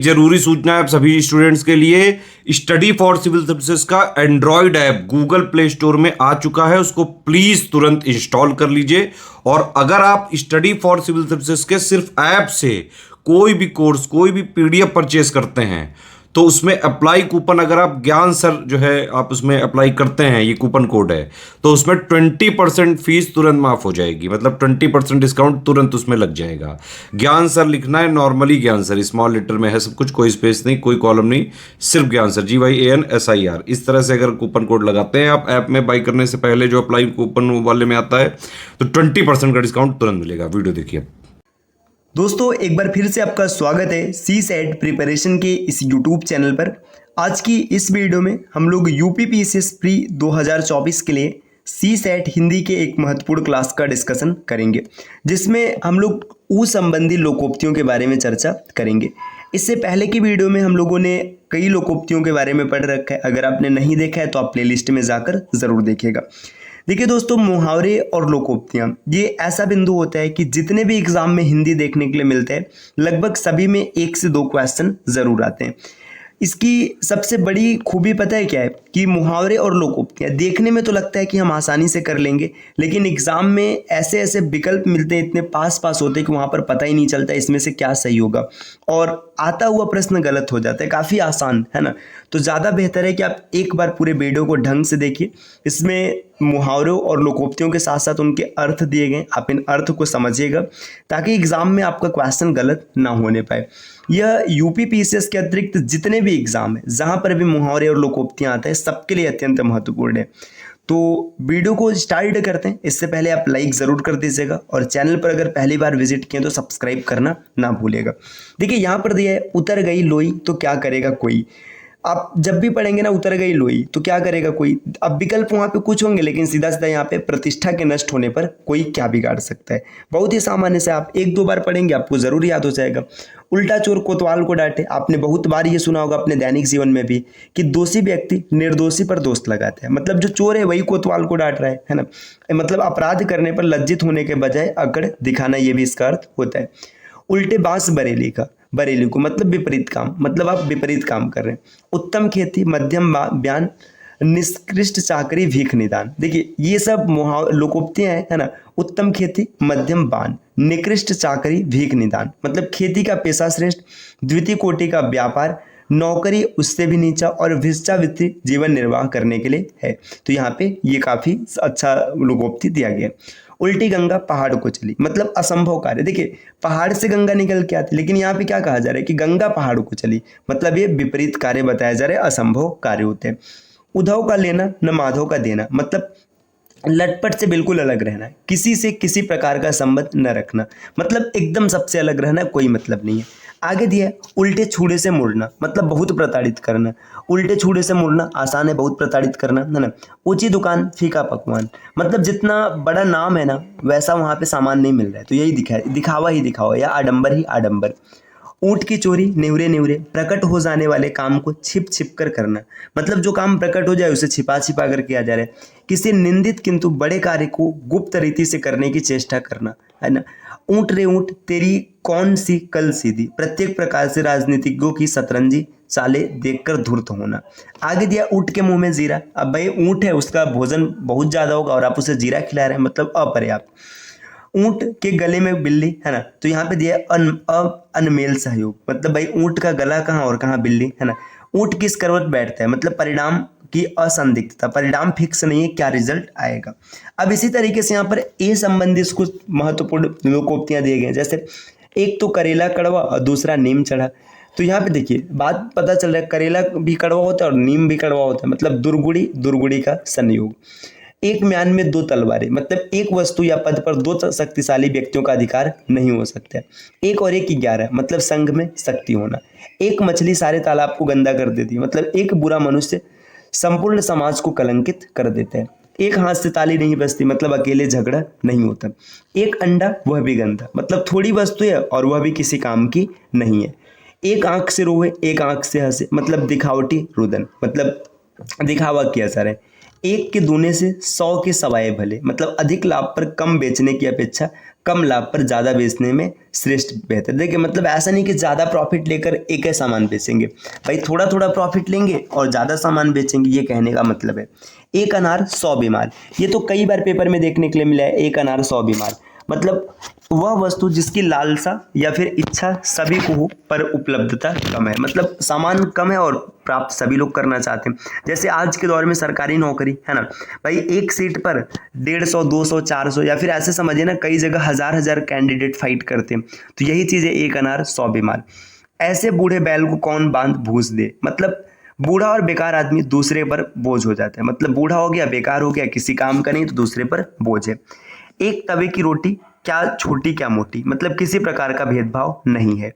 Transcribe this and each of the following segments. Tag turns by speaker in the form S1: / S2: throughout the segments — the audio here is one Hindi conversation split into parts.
S1: जरूरी सूचना है आप सभी स्टूडेंट्स के लिए। स्टडी फॉर सिविल सर्विसेज का Android app Google play store में आ चुका है, उसको प्लीज तुरंत इंस्टॉल कर लीजिए। और अगर आप स्टडी फॉर सिविल सर्विसेज के सिर्फ ऐप से कोई भी कोर्स, कोई भी पीडीएफ परचेस करते हैं तो उसमें अप्लाई कूपन, अगर आप ज्ञान सर जो है आप उसमें अप्लाई करते हैं, ये कूपन कोड है, तो उसमें 20% फीस तुरंत माफ हो जाएगी। मतलब 20% डिस्काउंट तुरंत उसमें लग जाएगा। ज्ञान सर लिखना है, नॉर्मली ज्ञान सर, स्मॉल लेटर में है सब कुछ, कोई स्पेस नहीं, कोई कॉलम नहीं, सिर्फ ज्ञान सर, GYANSIR। इस तरह से अगर कूपन कोड लगाते हैं आप ऐप में बाई करने से पहले, जो अप्लाई कूपन वाले में आता है, तो 20% का डिस्काउंट तुरंत मिलेगा। वीडियो देखिए।
S2: दोस्तों एक बार फिर से आपका स्वागत है सी सेट प्रिपरेशन के इस यूट्यूब चैनल पर। आज की इस वीडियो में हम लोग UPPCS प्री 2024 के लिए सी सेट हिंदी के एक महत्वपूर्ण क्लास का डिस्कशन करेंगे, जिसमें हम लोग ऊ संबंधी लोकोक्तियों के बारे में चर्चा करेंगे। इससे पहले की वीडियो में हम लोगों ने कई लोकोक्तियों के बारे में पढ़ रखा है। अगर आपने नहीं देखा है तो आप प्लेलिस्ट में जाकर ज़रूर देखिएगा। देखिए दोस्तों, मुहावरे और लोकोक्तियाँ ये ऐसा बिंदु होता है कि जितने भी एग्जाम में हिंदी देखने के लिए मिलते हैं, लगभग सभी में 1 से 2 क्वेश्चन ज़रूर आते हैं। इसकी सबसे बड़ी खूबी पता है क्या है कि मुहावरे और लोकोक्तियाँ देखने में तो लगता है कि हम आसानी से कर लेंगे, लेकिन एग्जाम में ऐसे ऐसे विकल्प मिलते हैं, इतने पास होते हैं कि वहाँ पर पता ही नहीं चलता इसमें से क्या सही होगा, और आता हुआ प्रश्न गलत हो जाता है। काफ़ी आसान है ना। तो ज़्यादा बेहतर है कि आप एक बार पूरे वीडियो को ढंग से देखिए। इसमें मुहावरों और लोकोक्तियों के साथ साथ उनके अर्थ दिए गए, आप इन अर्थ को समझिएगा ताकि एग्जाम में आपका क्वेश्चन गलत ना होने पाए। यह UPPCS के अतिरिक्त जितने भी एग्जाम है जहाँ पर भी मुहावरे और लोकोक्तियाँ आते हैं, सबके लिए अत्यंत महत्वपूर्ण है। तो वीडियो को स्टार्ट करते हैं। इससे पहले आप लाइक ज़रूर कर दीजिएगा, और चैनल पर अगर पहली बार विजिट किए तो सब्सक्राइब करना ना भूलिएगा। देखिए यहाँ पर दिया है, उतर गई लोई तो क्या करेगा कोई। आप जब भी पढ़ेंगे ना उतर गई लोई तो क्या करेगा कोई, अब विकल्प वहाँ पे कुछ होंगे, लेकिन सीधा सीधा यहाँ पे प्रतिष्ठा के नष्ट होने पर कोई क्या बिगाड़ सकता है। बहुत ही सामान्य से आप 1-2 बार पढ़ेंगे आपको ज़रूर याद हो जाएगा। उल्टा चोर कोतवाल को डांटे, आपने बहुत बार ये सुना होगा अपने दैनिक जीवन में भी कि दोषी व्यक्ति निर्दोषी पर दोष लगाते हैं। मतलब जो चोर है वही कोतवाल को डांट रहा है ना। मतलब अपराध करने पर लज्जित होने के बजाय अकड़ दिखाना, ये भी इसका अर्थ होता है। उल्टे बांस बरेली का, बरेली को मतलब विपरीत काम, मतलब आप विपरीत काम कर रहे हैं। उत्तम खेती, मध्यम बयान, निष्कृष्ट चाकरी, भीख निदान। देखिए ये सब लोकोक्तियाँ है ना। उत्तम खेती, मध्यम बान, निकृष्ट चाकरी, भीख निदान, मतलब खेती का पेशा श्रेष्ठ, द्वितीय कोटि का व्यापार, नौकरी उससे भी नीचा, और भिक्षावृत्ति जीवन निर्वाह करने के लिए है। तो यहाँ पे ये काफ़ी अच्छा लोकोक्ति दिया गया। उल्टी गंगा पहाड़ को चली, मतलब असंभव कार्य। देखिए पहाड़ से गंगा निकल के आती, लेकिन यहाँ पे क्या कहा जा रहा है कि गंगा पहाड़ को चली, मतलब ये विपरीत कार्य बताया जा रहा है, असंभव कार्य होते हैं। उद्धव का लेना न माधव का देना, मतलब लटपट से बिल्कुल अलग रहना है, किसी से किसी प्रकार का संबंध न रखना, मतलब एकदम सबसे अलग रहना, कोई मतलब नहीं है। आगे दिया है उल्टे छुड़े से मुड़ना, मतलब बहुत प्रताड़ित करना। उल्टे छुड़े से मुड़ना आसान है, बहुत प्रताड़ित करना है ना। ऊंची दुकान फीका पकवान, मतलब जितना बड़ा नाम है ना वैसा वहाँ पे सामान नहीं मिल रहा है, तो यही दिखावा ही दिखावा, या आडंबर ही आडंबर। ऊँट की चोरी, नेवरे नेवरे, प्रकट हो जाने वाले काम को छिप छिप कर करना, मतलब जो काम प्रकट हो जाए उसे छिपा छिपा कर किया जा रहा है। किसी निंदित किंतु बड़े कार्य को गुप्त रीति से करने की चेष्टा करना, है ना। ऊँट रे ऊँट तेरी कौन सी कल सीधी, प्रत्येक प्रकार से राजनीतिज्ञों की सतरंजी चाले देखकर धूर्त होना। आगे दिया ऊँट के मुंह में जीरा, अब भाई ऊँट है उसका भोजन बहुत ज़्यादा होगा और आप उसे जीरा खिला रहे हैं, मतलब अपर्याप्त। ऊँट के गले में बिल्ली, है ना, तो यहाँ पे दिया अनमेल सहयोग, मतलब भाई ऊँट का गला कहाँ और कहाँ बिल्ली, है ना। ऊँट किस करवट बैठता है, मतलब परिणाम की असंदिग्धता, परिणाम फिक्स नहीं है क्या रिजल्ट आएगा। अब इसी तरीके से यहाँ पर ए संबंधी कुछ महत्वपूर्ण लोकोक्तियाँ दिए गए, जैसे एक तो करेला कड़वा और दूसरा नीम चढ़ा। तो यहाँ पे देखिए बात पता चल रहा है, करेला भी कड़वा होता है और नीम भी कड़वा होता है, मतलब दुर्गुड़ी दुर्गुड़ी का संयोग। एक म्यान में 2 तलवारें, मतलब एक वस्तु या पद पर 2 शक्तिशाली व्यक्तियों का अधिकार नहीं हो सकता। एक और एक 11, मतलब संघ में शक्ति होना। एक मछली सारे तालाब को गंदा कर देती है, मतलब एक बुरा मनुष्य संपूर्ण समाज को कलंकित कर देता है। एक हाथ से ताली नहीं बजती, मतलब अकेले झगड़ा नहीं होता। एक अंडा वह भी गंदा, मतलब थोड़ी वस्तु है और वह भी किसी काम की नहीं है। एक आंख से रोए एक आंख से हंसे, मतलब दिखावटी रुदन, मतलब दिखावा किया जा रहा है। एक के दूने से 100 के सवाए भले, मतलब अधिक लाभ पर कम बेचने की अपेक्षा कम लाभ पर ज़्यादा बेचने में श्रेष्ठ बेहतर। देखिए मतलब ऐसा नहीं कि ज़्यादा प्रॉफिट लेकर एक ही सामान बेचेंगे, भाई थोड़ा थोड़ा प्रॉफिट लेंगे और ज़्यादा सामान बेचेंगे, ये कहने का मतलब है। एक अनार 100 बीमार, ये तो कई बार पेपर में देखने के लिए मिला है, एक अनार 100 बीमार, मतलब वह वस्तु जिसकी लालसा या फिर इच्छा सभी को हो पर उपलब्धता कम है, मतलब सामान कम है और प्राप्त सभी लोग करना चाहते हैं। जैसे आज के दौर में सरकारी नौकरी है ना भाई, एक सीट पर 150, 200, 400 या फिर ऐसे समझिए ना कई जगह हजार कैंडिडेट फाइट करते हैं। तो यही चीज़ है, एक अनार 100 बीमार। ऐसे बूढ़े बैल को कौन बांध भूस दे, मतलब बूढ़ा और बेकार आदमी दूसरे पर बोझ हो जाता है, मतलब बूढ़ा हो गया, बेकार हो गया, किसी काम का नहीं तो दूसरे पर बोझ है। एक तवे की रोटी, क्या छोटी क्या मोटी, मतलब किसी प्रकार का भेदभाव नहीं है।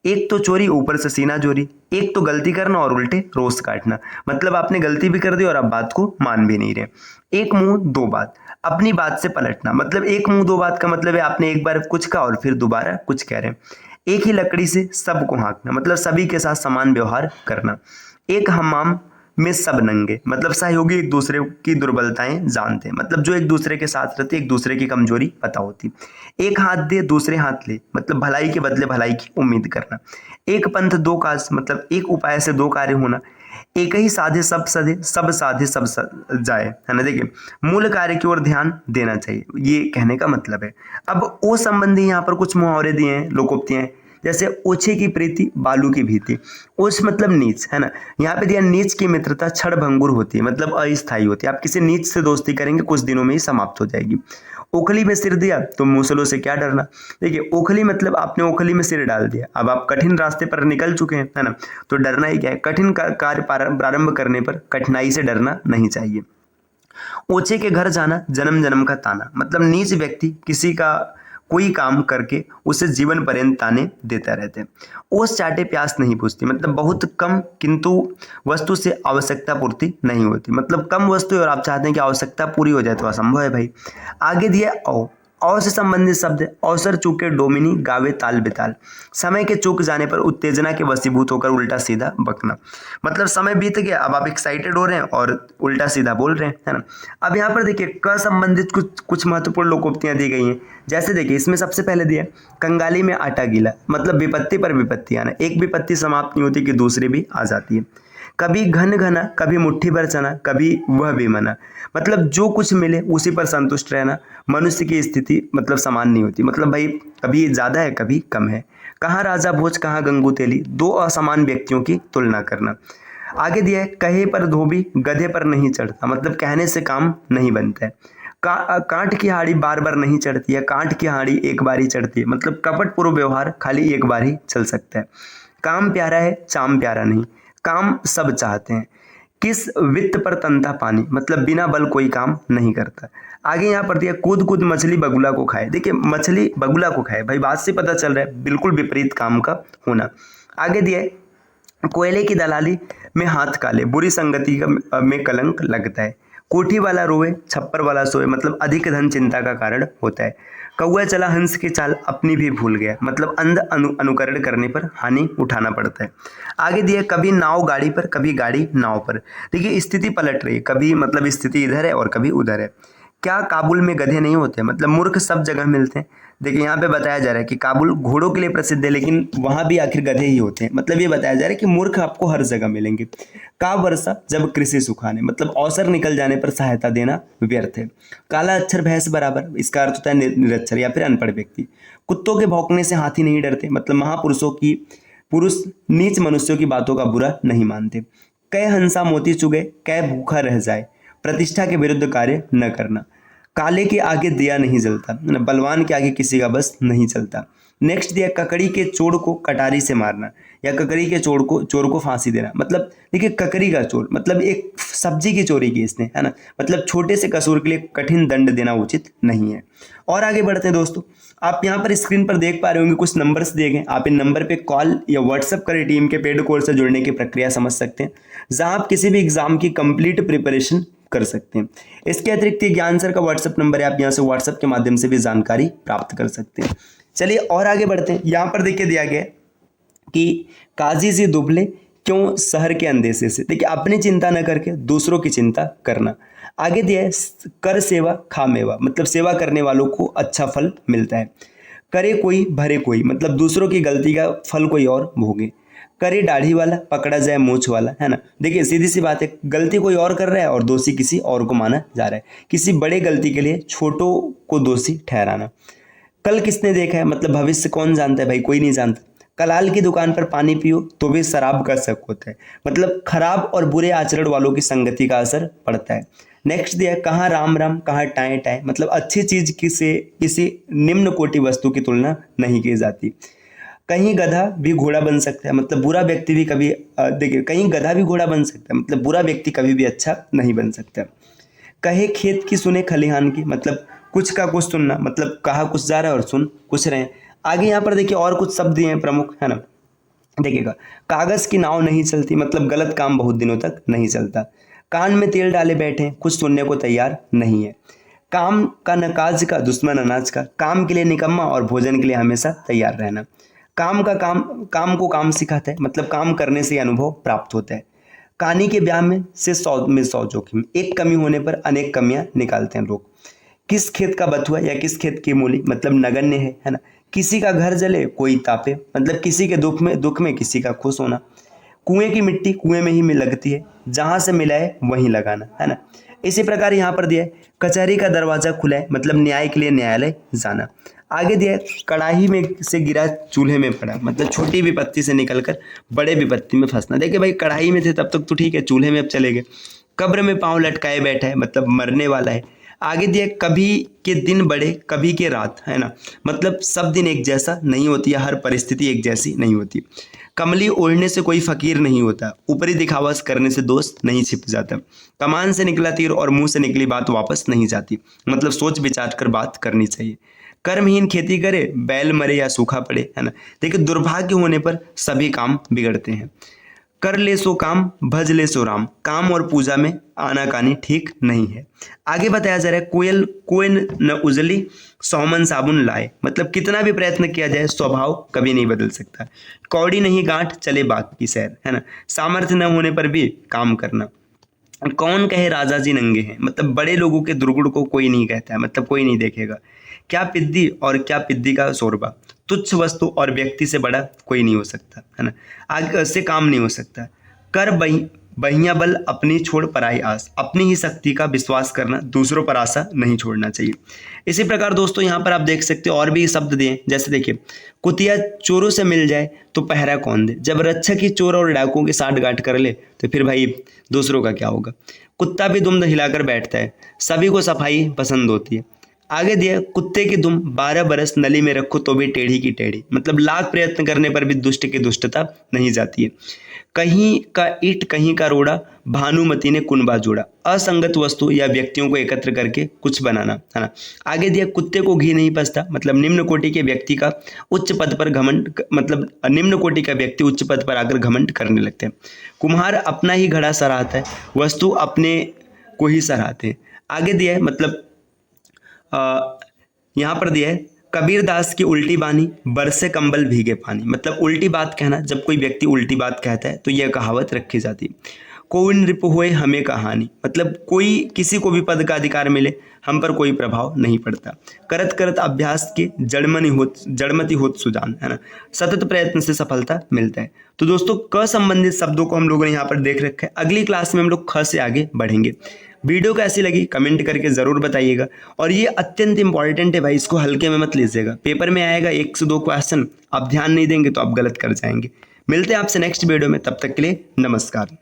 S2: एक तो चोरी ऊपर से सीना चोरी, एक तो गलती करना और उल्टे रोज काटना, मतलब आपने गलती भी कर दी और आप बात को मान भी नहीं रहे। एक मुंह दो बात, अपनी बात से पलटना, मतलब एक मुंह दो बात का मतलब है आपने एक बार कुछ कहा और फिर दोबारा कुछ कह रहे हैं। एक ही लकड़ी से सबको हाँकना, मतलब सभी के साथ समान व्यवहार करना। एक हमाम में सब नंगे, मतलब सहयोगी एक दूसरे की दुर्बलताएं जानते हैं, मतलब जो एक दूसरे के साथ रहते एक दूसरे की कमजोरी पता होती। एक हाथ दे दूसरे हाथ ले, मतलब भलाई के बदले भलाई की उम्मीद करना। एक पंथ दो काज, मतलब एक उपाय से दो कार्य होना। एक ही साधे सब सधे, सब साधे सब जाए, है ना। देखिए मूल कार्य की ओर ध्यान देना चाहिए, ये कहने का मतलब है। अब ओ संबंधी यहाँ पर कुछ मुहावरे दिए हैं, लोकोक्तियां हैं, जैसे ओछे की प्रीति बालू की भीति। ओछ मतलब नीच, है ना, यहाँ पे दिया नीच की मित्रता क्षण भंगुर होती है, मतलब अस्थायी होती है। आप किसी नीच से दोस्ती करेंगे कुछ दिनों में ही समाप्त हो जाएगी। ओखली में सिर दिया तो मूसलों से क्या डरना। देखिए ओखली मतलब आपने ओखली में सिर डाल दिया, अब आप कठिन रास्ते पर निकल चुके हैं, है ना, तो डरना ही क्या है। कठिन कार्य प्रारंभ करने पर कठिनाई से डरना नहीं चाहिए। ओछे के घर जाना जन्म जन्म का ताना, मतलब नीच व्यक्ति किसी का कोई काम करके उसे जीवन पर्यंत ताने देता रहते हैं। ओस चाटे प्यास नहीं बुझती, मतलब बहुत कम किंतु वस्तु से आवश्यकता पूर्ति नहीं होती, मतलब कम वस्तु है और आप चाहते हैं कि आवश्यकता पूरी हो जाए तो असंभव है भाई। आगे दिया औ से संबंधित शब्द है, अवसर चूके डोमिनी गावे ताल बेताल। समय के चूक जाने पर उत्तेजना के वशीभूत होकर उल्टा सीधा बकना, मतलब समय बीत गया अब आप एक्साइटेड हो रहे हैं और उल्टा सीधा बोल रहे हैं, है ना। अब यहाँ पर देखिए क संबंधित कुछ महत्वपूर्ण लोकोक्तियां दी गई हैं। जैसे देखिए इसमें सबसे पहले दिया कंगाली में आटा गीला, मतलब विपत्ति पर विपत्ति आना, एक विपत्ति समाप्त नहीं होती कि दूसरी भी आ जाती है। कभी घन घना, कभी मुट्ठी भर चना, कभी वह भी मना, मतलब जो कुछ मिले उसी पर संतुष्ट रहना। मनुष्य की स्थिति मतलब समान नहीं होती, मतलब भाई कभी ज़्यादा है कभी कम है। कहाँ राजा भोज कहाँ गंगू तेली, दो असमान व्यक्तियों की तुलना करना। आगे दिया है कहे पर धोबी गधे पर नहीं चढ़ता, मतलब कहने से काम नहीं बनता है। कांट की हाड़ी बार बार नहीं चढ़ती है, कांट की हाड़ी एक बार ही चढ़ती है, मतलब कपट पूर्व व्यवहार खाली एक बार ही चल सकता है। काम प्यारा है चाम प्यारा नहीं, काम सब चाहते हैं। किस वित्त पर तंता पानी, मतलब बिना बल कोई काम नहीं करता। आगे यहाँ पर दिया कूद कूद मछली बगुला को खाए, देखिए मछली बगुला को खाए, भाई बात से पता चल रहा है बिल्कुल विपरीत काम का होना। आगे दिया कोयले की दलाली में हाथ काले, बुरी संगति में कलंक लगता है। कोठी वाला रोए छप्पर वाला सोए, मतलब अधिक धन चिंता का कारण होता है। कौआ चला हंस की चाल अपनी भी भूल गया, मतलब अंध अनुकरण करने पर हानि उठाना पड़ता है। आगे दिया कभी नाव गाड़ी पर कभी गाड़ी नाव पर, देखिए स्थिति पलट रही है, कभी मतलब स्थिति इधर है और कभी उधर है। क्या काबुल में गधे नहीं होते, मतलब मूर्ख सब जगह मिलते हैं। देखिए यहाँ पे बताया जा रहा है कि काबुल घोड़ों के लिए प्रसिद्ध है लेकिन वहाँ भी आखिर गधे ही होते हैं, मतलब ये बताया जा रहा है कि मूर्ख आपको हर जगह मिलेंगे। का वर्षा जब कृषि सुखाने, मतलब अवसर निकल जाने पर सहायता देना व्यर्थ है। काला अक्षर भैंस बराबर, इसका अर्थ होता है निरक्षर या फिर अनपढ़ व्यक्ति। कुत्तों के भौंकने से हाथी नहीं डरते, मतलब महापुरुषों की पुरुष नीच मनुष्यों की बातों का बुरा नहीं मानते। कै हंसा मोती चुगे कै भूखा रह जाए, प्रतिष्ठा के विरुद्ध कार्य न करना। काले के आगे दिया नहीं जलता, बलवान के आगे किसी का बस नहीं चलता। नेक्स्ट दिया ककड़ी के चोर को कटारी से मारना या ककड़ी के चोर को फांसी देना, मतलब देखिए ककड़ी का चोर मतलब एक सब्जी की चोरी की इसने, है ना, मतलब छोटे से कसूर के लिए कठिन दंड देना उचित नहीं है। और आगे बढ़ते हैं दोस्तों, आप यहाँ पर स्क्रीन पर देख पा रहे होंगे कुछ नंबर्स दिए गए, आप इन नंबर पे कॉल या व्हाट्सएप करें, टीम के पेड कोर्स से जुड़ने की प्रक्रिया समझ सकते हैं, जहां आप किसी भी एग्जाम की कंप्लीट प्रिपरेशन कर सकते हैं। इसके अतिरिक्त ज्ञान सर का व्हाट्सएप नंबर है, आप यहाँ से व्हाट्सएप के माध्यम से भी जानकारी प्राप्त कर सकते हैं। चलिए और आगे बढ़ते हैं, यहाँ पर देखिए दिया गया कि काजी जी दुबले क्यों? शहर के अंदेशे से। देखिए, अपनी चिंता न करके दूसरों की चिंता करना। आगे दिया है कर सेवा खा मेवा, मतलब सेवा करने वालों को अच्छा फल मिलता है। करे कोई भरे कोई, मतलब दूसरों की गलती का फल कोई और भोगे। करे दाढ़ी वाला पकड़ा जाए मूछ वाला, है ना। देखिए, सीधी सी बात है, गलती कोई और कर रहा है और दोषी किसी और को माना जा रहा है। किसी बड़े गलती के लिए छोटों को दोषी ठहराना। कल किसने देखा है, मतलब भविष्य कौन जानता है भाई, कोई नहीं जानता। कलाल की दुकान पर पानी पियो तो भी शराब का शक होता है, मतलब खराब और बुरे आचरण वालों की संगति का असर पड़ता है। नेक्स्ट दिया है कहाँ राम राम कहाँ टाए टाए, मतलब अच्छी चीज किसी निम्न कोटि वस्तु की तुलना नहीं की जाती। कहीं गधा भी घोड़ा बन सकता है, मतलब बुरा व्यक्ति भी कभी देखिए, कहीं गधा भी घोड़ा बन सकता है, मतलब बुरा व्यक्ति कभी भी अच्छा नहीं बन सकता। कहे खेत की सुने खलिहान की, मतलब कुछ का कुछ सुनना, मतलब कहा कुछ जा रहा है और सुन कुछ रहे हैं। आगे यहाँ पर देखिए और कुछ शब्द दिए हैं प्रमुख, है ना। देखिएगा, कागज की नाव नहीं चलती, मतलब गलत काम बहुत दिनों तक नहीं चलता। कान में तेल डाले बैठे, कुछ सुनने को तैयार नहीं है। काम का नकाज का दुश्मन अनाज का, काम के लिए निकम्मा और भोजन के लिए हमेशा तैयार रहना। काम को काम सिखाता है, मतलब काम करने से अनुभव प्राप्त होता है। कानी के ब्याह में से 100 जोखिम, एक कमी होने पर अनेक कमियां निकालते हैं लोग। किस खेत का बथुआ या किस खेत की मूली, मतलब नगण्य है ना। किसी का घर जले कोई तापे, मतलब किसी के दुख में किसी का खुश होना। कुएं की मिट्टी कुएं में ही लगती है, जहां से मिलाए वहीं लगाना, है ना। इसी प्रकार यहाँ पर दिया है कचहरी का दरवाजा खुला है, मतलब न्याय के लिए न्यायालय जाना। आगे दिया है कड़ाही में से गिरा चूल्हे में पड़ा, मतलब छोटी विपत्ति से निकलकर बड़े विपत्ति में फंसना। देखिए भाई, कड़ाही में थे तब तक तो ठीक है, चूल्हे में अब चले गए। कब्र में पांव लटकाए बैठा है, मतलब मरने वाला है। आगे दिया कभी के दिन बड़े कभी के रात, है ना, मतलब सब दिन एक जैसा नहीं होती है, हर परिस्थिति एक जैसी नहीं होती। कमली ओढ़ने से कोई फकीर नहीं होता, ऊपरी दिखावा करने से दोस्त नहीं छिप जाता। कमान से निकला तीर और मुंह से निकली बात वापस नहीं जाती, मतलब सोच विचार कर बात करनी चाहिए। कर्महीन खेती करे बैल मरे या सूखा पड़े, है ना। देखिए, दुर्भाग्य होने पर सभी काम बिगड़ते हैं। कर ले सो काम भज ले सो राम, काम और पूजा में आनाकानी ठीक नहीं है। आगे बताया जा रहा है कोयल न उजली 100 मन साबुन लाए, मतलब कितना भी प्रयत्न किया जाए स्वभाव कभी नहीं बदल सकता। कौड़ी नहीं गांठ चले बाग की सैर, है ना। सामर्थ्य न होने पर भी काम करना। कौन कहे राजा जी नंगे हैं, मतलब बड़े लोगों के दुर्गुण को कोई नहीं कहता है, मतलब कोई नहीं देखेगा। क्या पिद्दी और क्या पिद्दी का शोरबा, तुच्छ वस्तु और व्यक्ति से बड़ा कोई नहीं हो सकता, है ना। आगे से काम नहीं हो सकता। कर बहिया बल अपनी छोड़ पराई आस, अपनी ही शक्ति का विश्वास करना, दूसरों पर आशा नहीं छोड़ना चाहिए। इसी प्रकार दोस्तों यहाँ पर आप देख सकते हो और भी शब्द दिए, जैसे देखिए कुतिया चोरों से मिल जाए तो पहरा कौन दे, जब रक्षक ही चोर और डाकुओं की साठ गांठ कर ले तो फिर भाई दूसरों का क्या होगा। कुत्ता भी दुम हिलाकर बैठता है, सभी को सफाई पसंद होती है। आगे दिया कुत्ते की दुम 12 बरस नली में रखो तो भी टेढ़ी की टेढ़ी, मतलब लाख प्रयत्न करने पर भी दुष्ट की दुष्टता नहीं जाती है। कहीं का ईंट कहीं का रोड़ा, भानुमति ने कुनबा जोड़ा, असंगत वस्तु या व्यक्तियों को एकत्र करके कुछ बनाना, है ना। आगे दिया कुत्ते को घी नहीं पचता, मतलब निम्न कोटि के व्यक्ति का उच्च पद पर घमंड, मतलब निम्न कोटि का व्यक्ति उच्च पद पर आकर घमंड करने लगते हैं। कुम्हार अपना ही घड़ा सराहता है, वस्तु अपने को ही सराहते हैं। आगे दिया है मतलब यहाँ पर दिया है कबीर दास की उल्टी बानी बरसे कंबल भीगे पानी, मतलब उल्टी बात कहना, जब कोई व्यक्ति उल्टी बात कहता है तो यह कहावत रखी जाती है। कोविन रिप हुए हमें कहानी, मतलब कोई किसी को भी पद का अधिकार मिले हम पर कोई प्रभाव नहीं पड़ता। करत करत अभ्यास के जड़मति होत सुजान, है ना, सतत प्रयत्न से सफलता मिलता है। तो दोस्तों क संबंधित शब्दों को हम लोगों ने यहाँ पर देख रखा है। अगली क्लास में हम लोग ख से आगे बढ़ेंगे। वीडियो कैसी लगी कमेंट करके ज़रूर बताइएगा, और ये अत्यंत इंपॉर्टेंट है भाई, इसको हल्के में मत लीजिएगा। पेपर में आएगा 1 से 2 क्वेश्चन, आप ध्यान नहीं देंगे तो आप गलत कर जाएंगे। मिलते हैं आपसे नेक्स्ट वीडियो में, तब तक के लिए नमस्कार।